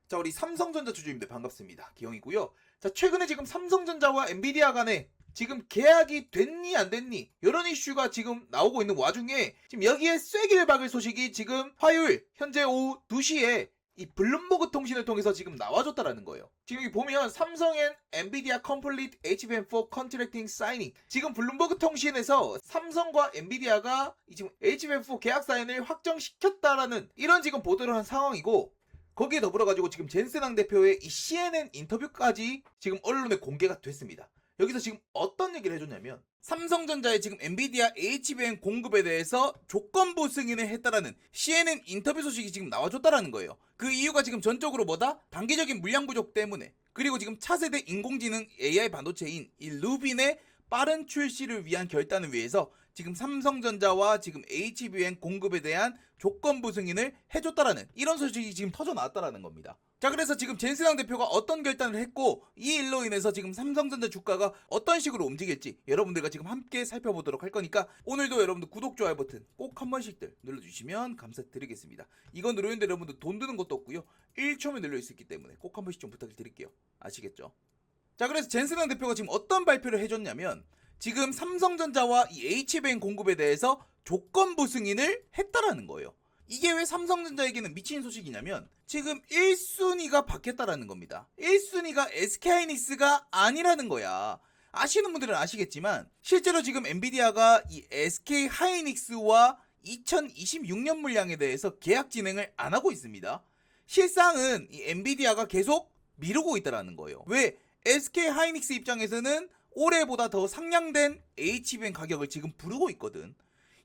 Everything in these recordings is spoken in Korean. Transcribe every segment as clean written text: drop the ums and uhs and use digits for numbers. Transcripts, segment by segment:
자, 우리 삼성전자 주주님들 반갑습니다. 기영이고요. 자, 최근에 지금 삼성전자와 엔비디아 간에 지금 계약이 됐니 안 됐니 이런 이슈가 지금 나오고 있는 와중에 지금 여기에 쐐기를 박을 소식이 지금 화요일 현재 오후 2시에 이 블룸버그 통신을 통해서 지금 나와줬다라는 거예요. 지금 여기 보면 삼성 앤 엔비디아 컴플리트 HBM4 컨트랙팅 사이닝, 지금 블룸버그 통신에서 삼성과 엔비디아가 지금 HBM4 계약 사인을 확정시켰다라는 이런 지금 보도를 한 상황이고, 거기에 더불어가지고 지금 젠슨왕 대표의 이 CNN 인터뷰까지 지금 언론에 공개가 됐습니다. 여기서 지금 어떤 얘기를 해줬냐면, 삼성전자의 지금 엔비디아 HBM 공급에 대해서 조건부 승인을 했다라는 CNN 인터뷰 소식이 지금 나와줬다라는 거예요. 그 이유가 지금 전적으로 뭐다? 단기적인 물량 부족 때문에, 그리고 지금 차세대 인공지능 AI 반도체인 이 루빈의 빠른 출시를 위한 결단을 위해서 지금 삼성전자와 지금 HBM 공급에 대한 조건부 승인을 해줬다라는 이런 소식이 지금 터져 나왔다라는 겁니다. 자, 그래서 지금 젠슨왕 대표가 어떤 결단을 했고, 이 일로 인해서 지금 삼성전자 주가가 어떤 식으로 움직일지 여러분들과 지금 함께 살펴보도록 할 거니까, 오늘도 여러분들 구독, 좋아요 버튼 꼭 한 번씩들 눌러주시면 감사드리겠습니다. 이거 누르는데 여러분들 돈 드는 것도 없고요, 1초면 눌려 있기 때문에 꼭 한 번씩 좀 부탁을 드릴게요. 아시겠죠? 자, 그래서 젠슨왕 대표가 지금 어떤 발표를 해줬냐면, 지금 삼성전자와 이 HBM 공급에 대해서 조건부 승인을 했다라는 거예요. 이게 왜 삼성전자에게는 미친 소식이냐면, 지금 1순위가 바뀌었다라는 겁니다. 1순위가 SK하이닉스가 아니라는 거야. 아시는 분들은 아시겠지만 실제로 지금 엔비디아가 이 SK하이닉스와 2026년 물량에 대해서 계약 진행을 안 하고 있습니다. 실상은 이 엔비디아가 계속 미루고 있다라는 거예요. 왜? SK하이닉스 입장에서는 올해보다 더 상향된 HBM 가격을 지금 부르고 있거든.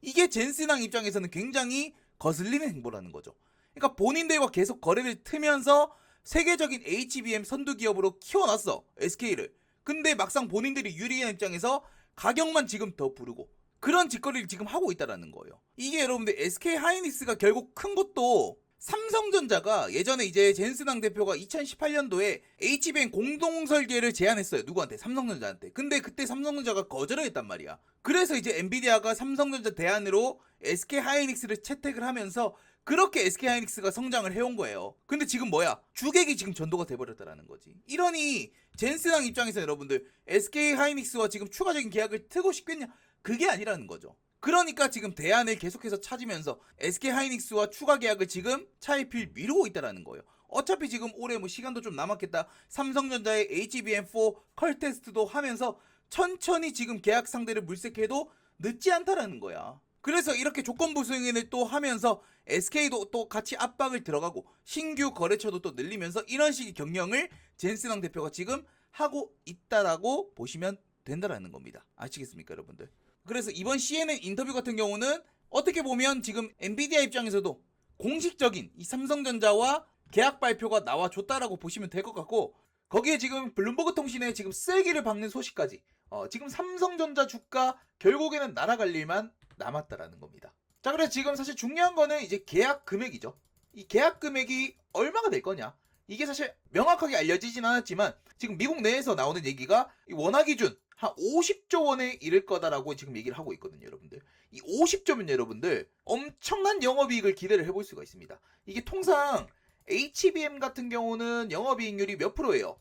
이게 젠슨왕 입장에서는 굉장히 거슬리는 행보라는 거죠. 그러니까 본인들과 계속 거래를 트면서 세계적인 HBM 선두 기업으로 키워놨어, SK를. 근데 막상 본인들이 유리한 입장에서 가격만 지금 더 부르고 그런 짓거리를 지금 하고 있다라는 거예요. 이게 여러분들 SK하이닉스가 결국 큰 것도, 삼성전자가 예전에 이제 젠슨왕 대표가 2018년도에 HBM 공동 설계를 제안했어요. 누구한테? 삼성전자한테. 근데 그때 삼성전자가 거절을 했단 말이야. 그래서 이제 엔비디아가 삼성전자 대안으로 SK하이닉스를 채택을 하면서 그렇게 SK하이닉스가 성장을 해온 거예요. 근데 지금 뭐야? 주객이 지금 전도가 돼버렸다라는 거지. 이러니 젠슨왕 입장에서 여러분들 SK하이닉스와 지금 추가적인 계약을 트고 싶겠냐? 그게 아니라는 거죠. 그러니까 지금 대안을 계속해서 찾으면서 SK하이닉스와 추가 계약을 지금 차일피일 미루고 있다라는 거예요. 어차피 지금 올해 뭐 시간도 좀 남았겠다. 삼성전자의 HBM4 컬 테스트도 하면서 천천히 지금 계약 상대를 물색해도 늦지 않다라는 거야. 그래서 이렇게 조건부 승인을 또 하면서 SK도 또 같이 압박을 들어가고 신규 거래처도 또 늘리면서 이런 식의 경영을 젠슨왕 대표가 지금 하고 있다라고 보시면 된다라는 겁니다. 아시겠습니까, 여러분들? 그래서 이번 CNN 인터뷰 같은 경우는 어떻게 보면 지금 엔비디아 입장에서도 공식적인 이 삼성전자와 계약 발표가 나와줬다라고 보시면 될 것 같고, 거기에 지금 블룸버그 통신에 지금 쐐기를 박는 소식까지, 지금 삼성전자 주가 결국에는 날아갈 일만 남았다라는 겁니다. 자, 그래서 지금 사실 중요한 거는 이제 계약 금액이죠. 이 계약 금액이 얼마가 될 거냐, 이게 사실 명확하게 알려지진 않았지만 지금 미국 내에서 나오는 얘기가 원화 기준 한 50조 원에 이를 거다라고 지금 얘기를 하고 있거든요, 여러분들. 이 50조면 여러분들 엄청난 영업이익을 기대를 해볼 수가 있습니다. 이게 통상 HBM 같은 경우는 영업이익률이 몇 프로예요?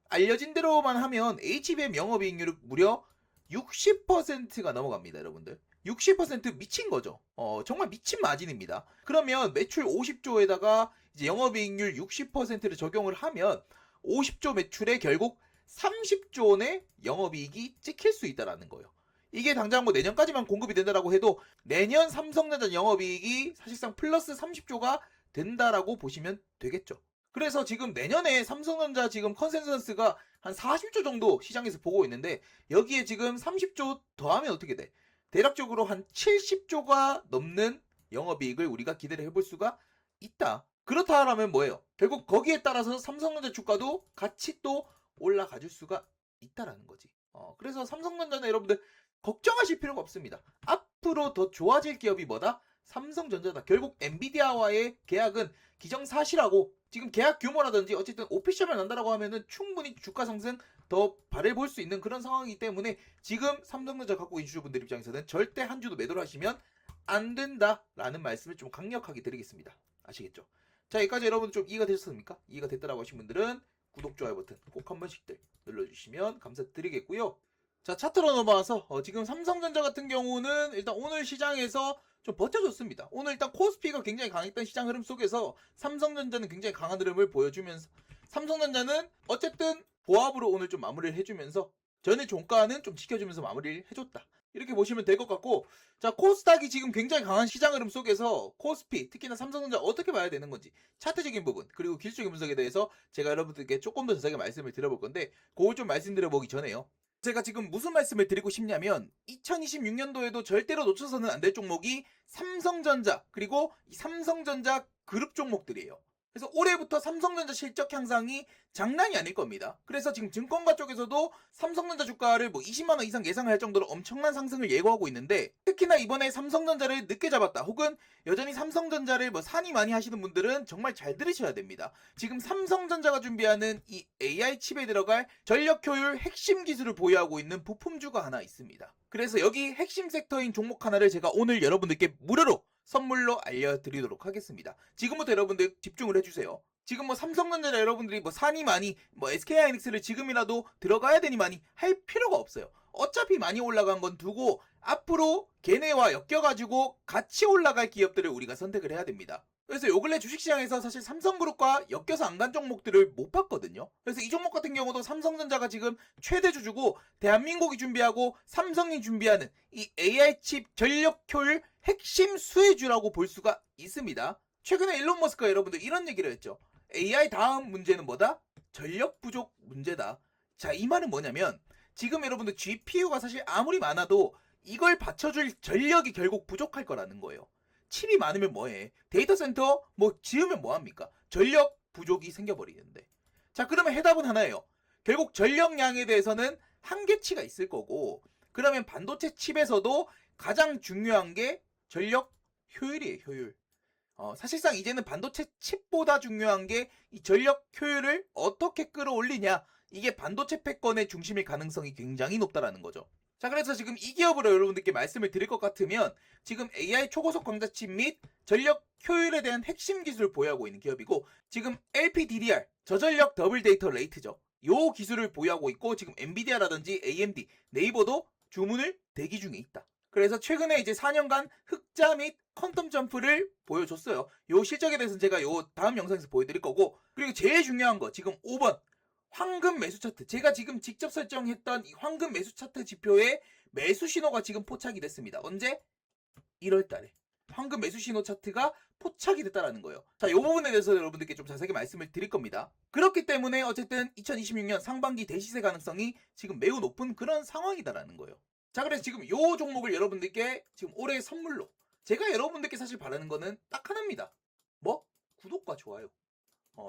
알려진 대로만 하면 HBM 영업이익률이 무려 60%가 넘어갑니다, 여러분들. 60% 미친 거죠. 정말 미친 마진입니다. 그러면 매출 50조에다가 이제 영업이익률 60%를 적용을 하면 50조 매출에 결국 30조 원의 영업이익이 찍힐 수 있다라는 거예요. 이게 당장 뭐 내년까지만 공급이 된다라고 해도 내년 삼성전자 영업이익이 사실상 플러스 30조가 된다라고 보시면 되겠죠. 그래서 지금 내년에 삼성전자 지금 컨센서스가 한 40조 정도 시장에서 보고 있는데, 여기에 지금 30조 더하면 어떻게 돼? 대략적으로 한 70조가 넘는 영업이익을 우리가 기대를 해볼 수가 있다. 그렇다면 뭐예요? 결국 거기에 따라서 삼성전자 주가도 같이 또 올라가 줄 수가 있다라는 거지. 그래서 삼성전자는 여러분들 걱정하실 필요가 없습니다. 앞으로 더 좋아질 기업이 뭐다? 삼성전자다. 결국 엔비디아와의 계약은 기정사실하고, 지금 계약 규모라든지 어쨌든 오피셜만 난다라고 하면은 충분히 주가 상승 더 바라볼 수 있는 그런 상황이기 때문에 지금 삼성전자 갖고 있는 주주분들 입장에서는 절대 한 주도 매도를 하시면 안 된다라는 말씀을 좀 강력하게 드리겠습니다. 아시겠죠? 자, 여기까지 여러분 좀 이해가 되셨습니까? 이해가 됐다라고 하신 분들은 구독, 좋아요 버튼 꼭 한 번씩들 눌러주시면 감사드리겠고요. 자, 차트로 넘어와서 지금 삼성전자 같은 경우는 일단 오늘 시장에서 좀 버텨줬습니다. 오늘 일단 코스피가 굉장히 강했던 시장 흐름 속에서 삼성전자는 굉장히 강한 흐름을 보여주면서 삼성전자는 어쨌든 보합으로 오늘 좀 마무리를 해주면서 전일 종가는 좀 지켜주면서 마무리를 해줬다. 이렇게 보시면 될 것 같고, 자, 코스닥이 지금 굉장히 강한 시장 흐름 속에서 코스피, 특히나 삼성전자 어떻게 봐야 되는 건지 차트적인 부분 그리고 기술적인 분석에 대해서 제가 여러분들께 조금 더 자세하게 말씀을 드려볼 건데, 그걸 좀 말씀드려보기 전에요. 제가 지금 무슨 말씀을 드리고 싶냐면 2026년도에도 절대로 놓쳐서는 안 될 종목이 삼성전자 그리고 이 삼성전자 그룹 종목들이에요. 그래서 올해부터 삼성전자 실적 향상이 장난이 아닐 겁니다. 그래서 지금 증권가 쪽에서도 삼성전자 주가를 뭐 20만원 이상 예상할 정도로 엄청난 상승을 예고하고 있는데, 특히나 이번에 삼성전자를 늦게 잡았다 혹은 여전히 삼성전자를 뭐 산이 많이 하시는 분들은 정말 잘 들으셔야 됩니다. 지금 삼성전자가 준비하는 이 AI 칩에 들어갈 전력 효율 핵심 기술을 보유하고 있는 부품주가 하나 있습니다. 그래서 여기 핵심 섹터인 종목 하나를 제가 오늘 여러분들께 무료로 선물로 알려드리도록 하겠습니다. 지금부터 여러분들 집중을 해주세요. 지금 뭐 삼성전자 여러분들이 뭐 산이 많이 뭐 SK하이닉스를 지금이라도 들어가야 되니 많이 할 필요가 없어요. 어차피 많이 올라간 건 두고 앞으로 걔네와 엮여가지고 같이 올라갈 기업들을 우리가 선택을 해야 됩니다. 그래서 요 근래 주식시장에서 사실 삼성그룹과 엮여서 안 간 종목들을 못 봤거든요. 그래서 이 종목 같은 경우도 삼성전자가 지금 최대 주주고 대한민국이 준비하고 삼성이 준비하는 이 AI 칩 전력 효율 핵심 수혜주라고 볼 수가 있습니다. 최근에 일론 머스크가 여러분들 이런 얘기를 했죠. AI 다음 문제는 뭐다? 전력 부족 문제다. 자, 이 말은 뭐냐면 지금 여러분들 GPU가 사실 아무리 많아도 이걸 받쳐줄 전력이 결국 부족할 거라는 거예요. 칩이 많으면 뭐해? 데이터 센터 뭐 지으면 뭐합니까? 전력 부족이 생겨버리는데. 자, 그러면 해답은 하나예요. 결국 전력량에 대해서는 한계치가 있을 거고, 그러면 반도체 칩에서도 가장 중요한 게 전력 효율이에요. 효율. 사실상 이제는 반도체 칩보다 중요한 게 이 전력 효율을 어떻게 끌어올리냐, 이게 반도체 패권의 중심일 가능성이 굉장히 높다라는 거죠. 자, 그래서 지금 이 기업으로 여러분들께 말씀을 드릴 것 같으면 지금 AI 초고속 광자칩 및 전력 효율에 대한 핵심 기술을 보유하고 있는 기업이고, 지금 LPDDR 저전력 더블 데이터 레이트죠. 요 기술을 보유하고 있고, 지금 엔비디아라든지 AMD, 네이버도 주문을 대기 중에 있다. 그래서 최근에 이제 4년간 흑자 및 퀀텀 점프를 보여줬어요. 요 실적에 대해서는 제가 요 다음 영상에서 보여드릴 거고, 그리고 제일 중요한 거 지금 5번 황금 매수 차트, 제가 지금 직접 설정했던 이 황금 매수 차트 지표에 매수 신호가 지금 포착이 됐습니다. 언제? 1월 달에 황금 매수 신호 차트가 포착이 됐다라는 거예요. 자, 이 부분에 대해서 여러분들께 좀 자세하게 말씀을 드릴 겁니다. 그렇기 때문에 어쨌든 2026년 상반기 대시세 가능성이 지금 매우 높은 그런 상황이다라는 거예요. 자, 그래서 지금 이 종목을 여러분들께 지금 올해 선물로, 제가 여러분들께 사실 바라는 거는 딱 하나입니다. 뭐? 구독과 좋아요.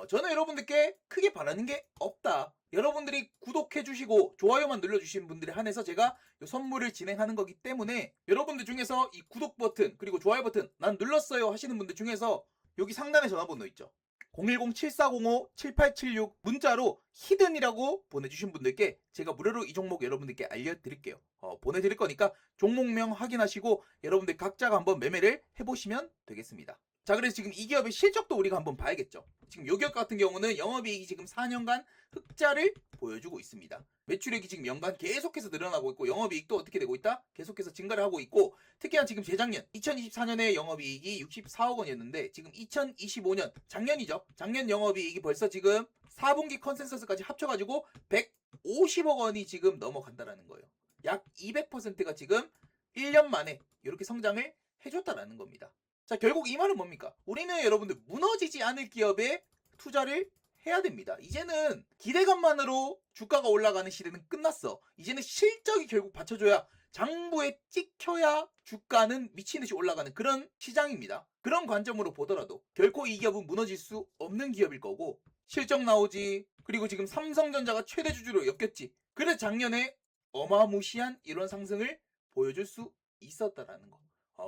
저는 여러분들께 크게 바라는 게 없다. 여러분들이 구독해주시고 좋아요만 눌러주신 분들에 한해서 제가 이 선물을 진행하는 거기 때문에, 여러분들 중에서 이 구독 버튼 그리고 좋아요 버튼 난 눌렀어요 하시는 분들 중에서 여기 상단에 전화번호 있죠. 010-7405-7876 문자로 히든이라고 보내주신 분들께 제가 무료로 이 종목 여러분들께 알려드릴게요. 보내드릴 거니까 종목명 확인하시고 여러분들 각자가 한번 매매를 해보시면 되겠습니다. 자, 그래서 지금 이 기업의 실적도 우리가 한번 봐야겠죠. 지금 이 기업 같은 경우는 영업이익이 지금 4년간 흑자를 보여주고 있습니다. 매출액이 지금 연간 계속해서 늘어나고 있고, 영업이익도 어떻게 되고 있다? 계속해서 증가를 하고 있고, 특히나 지금 재작년 2024년에 영업이익이 64억 원이었는데 지금 2025년 작년이죠. 작년 영업이익이 벌써 지금 4분기 컨센서스까지 합쳐가지고 150억 원이 지금 넘어간다라는 거예요. 약 200%가 지금 1년 만에 이렇게 성장을 해줬다라는 겁니다. 자, 결국 이 말은 뭡니까? 우리는 여러분들 무너지지 않을 기업에 투자를 해야 됩니다. 이제는 기대감만으로 주가가 올라가는 시대는 끝났어. 이제는 실적이 결국 받쳐줘야, 장부에 찍혀야 주가는 미친듯이 올라가는 그런 시장입니다. 그런 관점으로 보더라도 결코 이 기업은 무너질 수 없는 기업일 거고, 실적 나오지, 그리고 지금 삼성전자가 최대 주주로 엮였지. 그래서 작년에 어마무시한 이런 상승을 보여줄 수 있었다라는 거.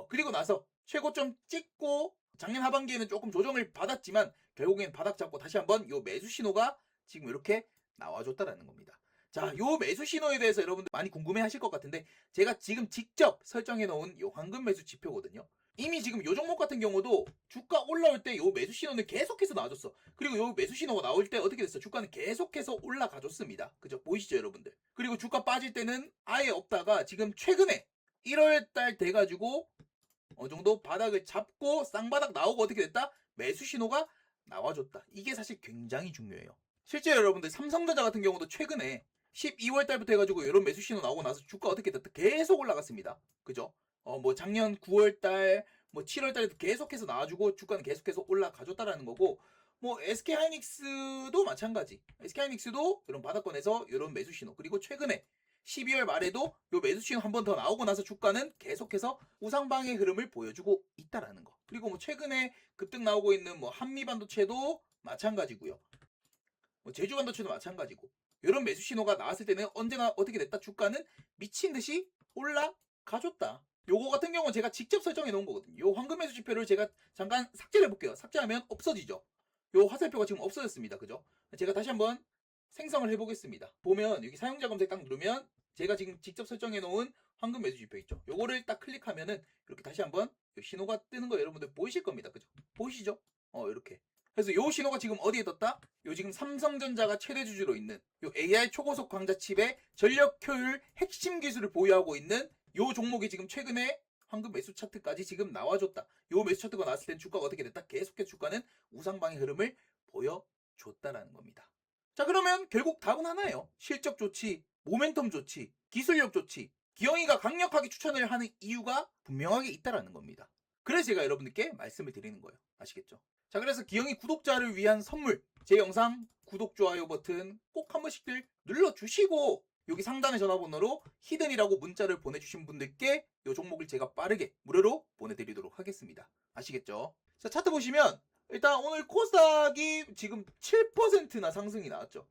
그리고 나서 최고점 찍고 작년 하반기에는 조금 조정을 받았지만 결국엔 바닥 잡고 다시 한번 요 매수 신호가 지금 이렇게 나와줬다라는 겁니다. 자, 요 매수 신호에 대해서 여러분들 많이 궁금해 하실 것 같은데, 제가 지금 직접 설정해 놓은 요 황금 매수 지표거든요. 이미 지금 요 종목 같은 경우도 주가 올라올 때 요 매수 신호는 계속해서 나와줬어. 그리고 요 매수 신호가 나올 때 어떻게 됐어? 주가는 계속해서 올라가줬습니다. 그죠? 보이시죠, 여러분들? 그리고 주가 빠질 때는 아예 없다가 지금 최근에 1월달 돼가지고 어느 정도 바닥을 잡고 쌍바닥 나오고 어떻게 됐다? 매수 신호가 나와줬다. 이게 사실 굉장히 중요해요. 실제 여러분들 삼성전자 같은 경우도 최근에 12월 달부터 해가지고 이런 매수 신호 나오고 나서 주가 어떻게 됐다? 계속 올라갔습니다. 그죠? 뭐 작년 9월 달, 뭐 7월 달에도 계속해서 나와주고 주가는 계속해서 올라가줬다라는 거고, 뭐 SK 하이닉스도 마찬가지. SK 하이닉스도 이런 바닥권에서 이런 매수 신호, 그리고 최근에 12월 말에도 요 매수 신호 한 번 더 나오고 나서 주가는 계속해서 우상방의 흐름을 보여주고 있다라는 거. 그리고 뭐 최근에 급등 나오고 있는 뭐 한미반도체도 마찬가지고요. 뭐 제주반도체도 마찬가지고. 이런 매수 신호가 나왔을 때는 언제나 어떻게 됐다? 주가는 미친 듯이 올라가줬다. 요거 같은 경우는 제가 직접 설정해 놓은 거거든요. 요 황금 매수 지표를 제가 잠깐 삭제를 해볼게요. 삭제하면 없어지죠. 요 화살표가 지금 없어졌습니다. 그죠? 제가 다시 한번 생성을 해보겠습니다. 보면 여기 사용자 검색 딱 누르면 제가 지금 직접 설정해 놓은 황금 매수 지표 있죠. 요거를 딱 클릭하면은 이렇게 다시 한번 신호가 뜨는 거 여러분들 보이실 겁니다. 그죠? 보이시죠? 이렇게. 그래서 요 신호가 지금 어디에 떴다? 요 지금 삼성전자가 최대 주주로 있는 요 AI 초고속 광자 칩의 전력 효율 핵심 기술을 보유하고 있는 요 종목이 지금 최근에 황금 매수 차트까지 지금 나와줬다. 요 매수 차트가 나왔을 땐 주가가 어떻게 됐다? 계속해서 주가는 우상방의 흐름을 보여줬다라는 겁니다. 자, 그러면 결국 답은 하나예요. 실적 좋지, 모멘텀 좋지, 기술력 좋지. 기영이가 강력하게 추천을 하는 이유가 분명하게 있다라는 겁니다. 그래서 제가 여러분들께 말씀을 드리는 거예요. 아시겠죠? 자, 그래서 기영이 구독자를 위한 선물, 제 영상 구독, 좋아요 버튼 꼭 한 번씩들 눌러주시고 여기 상단의 전화번호로 히든이라고 문자를 보내주신 분들께 이 종목을 제가 빠르게 무료로 보내드리도록 하겠습니다. 아시겠죠? 자, 차트 보시면 일단 오늘 코스닥이 지금 7%나 상승이 나왔죠.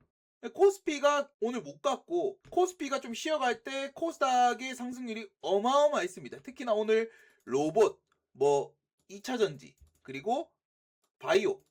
코스피가 오늘 못 갔고 코스피가 좀 쉬어갈 때 코스닥의 상승률이 어마어마했습니다. 특히나 오늘 로봇, 뭐 2차전지, 그리고 바이오,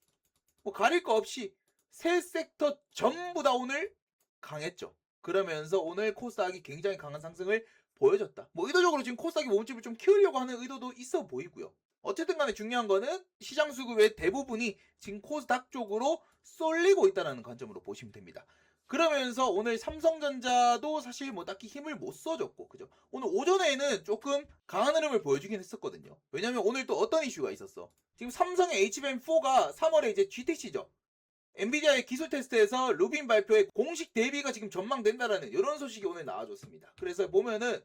뭐 가릴 거 없이 세 섹터 전부 다 오늘 강했죠. 그러면서 오늘 코스닥이 굉장히 강한 상승을 보여줬다. 뭐 의도적으로 지금 코스닥이 몸집을 좀 키우려고 하는 의도도 있어 보이고요. 어쨌든 간에 중요한 거는 시장 수급의 대부분이 지금 코스닥 쪽으로 쏠리고 있다는 관점으로 보시면 됩니다. 그러면서 오늘 삼성전자도 사실 뭐 딱히 힘을 못 써줬고, 그죠? 오늘 오전에는 조금 강한 흐름을 보여주긴 했었거든요. 왜냐면 오늘 또 어떤 이슈가 있었어. 지금 삼성의 HBM4가 3월에 이제 GTC죠. 엔비디아의 기술 테스트에서 루빈 발표에 공식 데뷔가 지금 전망된다라는 이런 소식이 오늘 나와줬습니다. 그래서 보면은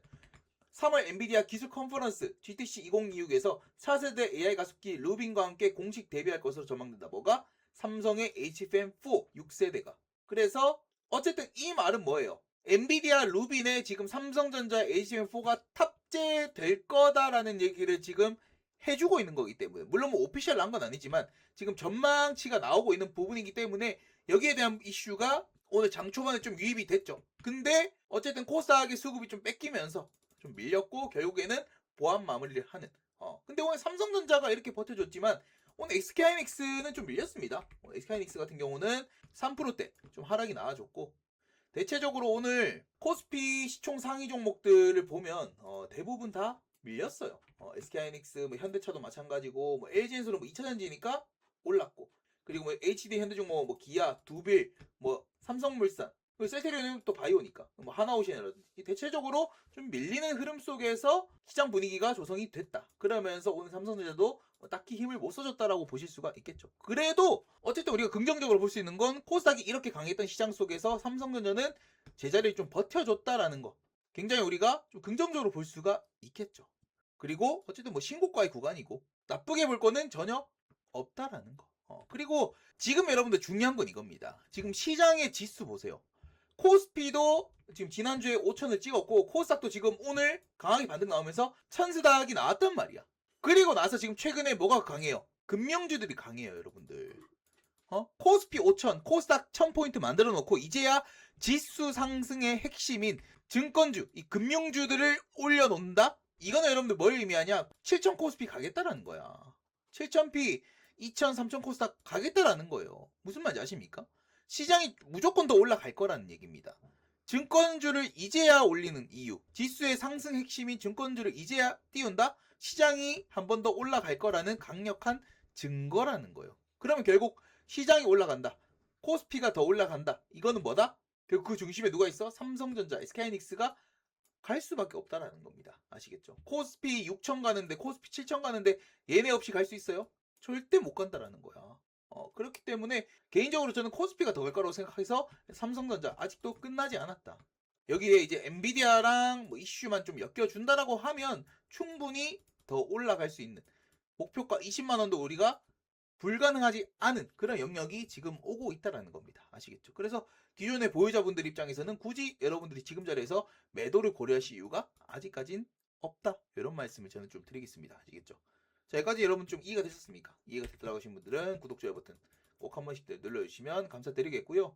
3월 엔비디아 기술 컨퍼런스 GTC 2026에서 4세대 AI 가속기 루빈과 함께 공식 데뷔할 것으로 전망된다. 뭐가? 삼성의 HBM4 6세대가. 그래서 어쨌든 이 말은 뭐예요? 엔비디아 루빈에 지금 삼성전자 HBM4가 탑재될 거다라는 얘기를 지금 해주고 있는 거기 때문에, 물론 뭐 오피셜 난 건 아니지만 지금 전망치가 나오고 있는 부분이기 때문에 여기에 대한 이슈가 오늘 장 초반에 좀 유입이 됐죠. 근데 어쨌든 코스닥의 수급이 좀 뺏기면서 좀 밀렸고 결국에는 보합 마무리를 하는. 근데 오늘 삼성전자가 이렇게 버텨줬지만 오늘 SK하이닉스는 좀 밀렸습니다. SK하이닉스 같은 경우는 3%대 좀 하락이 나와줬고, 대체적으로 오늘 코스피 시총 상위 종목들을 보면 대부분 다 밀렸어요. SK하이닉스, 뭐 현대차도 마찬가지고, 뭐 LG엔솔은 뭐 2차전지니까 올랐고, 그리고 뭐 HD 현대중공업, 뭐 기아, 두빌, 뭐 삼성물산, 셀테리온은 또 바이오니까, 뭐 하나오시아라든지 대체적으로 좀 밀리는 흐름 속에서 시장 분위기가 조성이 됐다. 그러면서 오늘 삼성전자도 뭐 딱히 힘을 못 써줬다라고 보실 수가 있겠죠. 그래도 어쨌든 우리가 긍정적으로 볼 수 있는 건 코스닥이 이렇게 강했던 시장 속에서 삼성전자는 제자리를 좀 버텨줬다라는 거, 굉장히 우리가 좀 긍정적으로 볼 수가 있겠죠. 그리고 어쨌든 뭐 신고가의 구간이고 나쁘게 볼 거는 전혀 없다라는 거. 그리고 지금 여러분들 중요한 건 이겁니다. 지금 시장의 지수 보세요. 코스피도 지금 지난주에 5천을 찍었고 코스닥도 지금 오늘 강하게 반등 나오면서 천스닥이 나왔단 말이야. 그리고 나서 지금 최근에 뭐가 강해요? 금융주들이 강해요, 여러분들. 코스피 5천, 코스닥 1000포인트 만들어 놓고 이제야 지수 상승의 핵심인 증권주, 이 금융주들을 올려놓는다? 이거는 여러분들 뭘 의미하냐? 7000 코스피 가겠다라는 거야. 7000P, 2000, 3000 코스닥 가겠다라는 거예요. 무슨 말인지 아십니까? 시장이 무조건 더 올라갈 거라는 얘기입니다. 증권주를 이제야 올리는 이유, 지수의 상승 핵심인 증권주를 이제야 띄운다? 시장이 한 번 더 올라갈 거라는 강력한 증거라는 거예요. 그러면 결국 시장이 올라간다. 코스피가 더 올라간다. 이거는 뭐다? 결국 그 중심에 누가 있어? 삼성전자, SK하이닉스가 갈 수밖에 없다라는 겁니다. 아시겠죠? 코스피 6천 가는데 코스피 7천 가는데 얘네 없이 갈 수 있어요? 절대 못 간다라는 거야. 그렇기 때문에 개인적으로 저는 코스피가 더 갈 거라고 생각해서 삼성전자 아직도 끝나지 않았다. 여기에 이제 엔비디아랑 뭐 이슈만 좀 엮여준다라고 하면 충분히 더 올라갈 수 있는 목표가 20만 원도 우리가 불가능하지 않은 그런 영역이 지금 오고 있다라는 겁니다. 아시겠죠? 그래서 기존의 보유자분들 입장에서는 굳이 여러분들이 지금 자리에서 매도를 고려하실 이유가 아직까진 없다. 이런 말씀을 저는 좀 드리겠습니다. 아시겠죠? 자, 여기까지 여러분 좀 이해가 되셨습니까? 이해가 됐다고 하신 분들은 구독, 좋아요 버튼 꼭 한 번씩 눌러주시면 감사드리겠고요.